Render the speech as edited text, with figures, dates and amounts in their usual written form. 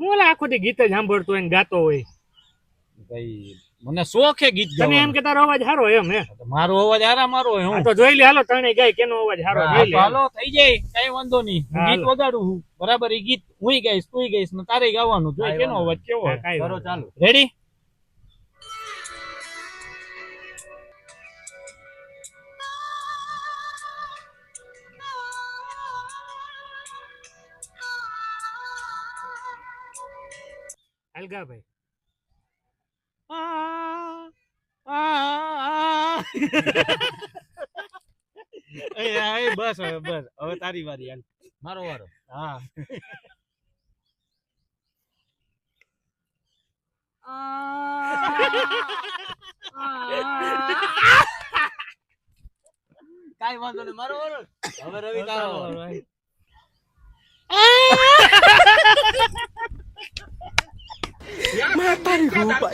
હું ઓલા આખો દી ગીત જ સાંભળતો હોય ને ગાતો હોય. ભાઈ મને શોખ હે ગીત તને એમ ગાવાનો. કે તારો અવાજ સારો એમ હે? મારો અવાજ આરામ મારો હોય હા હું. તો જોઈ લે હાલો ત્રણેય ગાય કેનો અવાજ સારો હા, જોઈ લે. તો હાલો થઈ જાય કઈ વાંધો નહીં. હું હા, ગીત હાલો. વગાડું છું બરાબર. એ ગીત હુંય ગાઈશ તુંય ગાઈશ ને તારે ગાવાનું જોઈ કાંઈ કેનો વાંધો અવાજ કેવો હા, કાંઈ કરો વાંધો ચાલુ. રેડી. હલકા ભાઈ. બસ હવે બસ હવે તારી વારી હાલ. મારો વારો. હા કાંઈ વાંધો નહીં, મારો વારો. હવે રવિ તારો વારો. Matarin ko pa.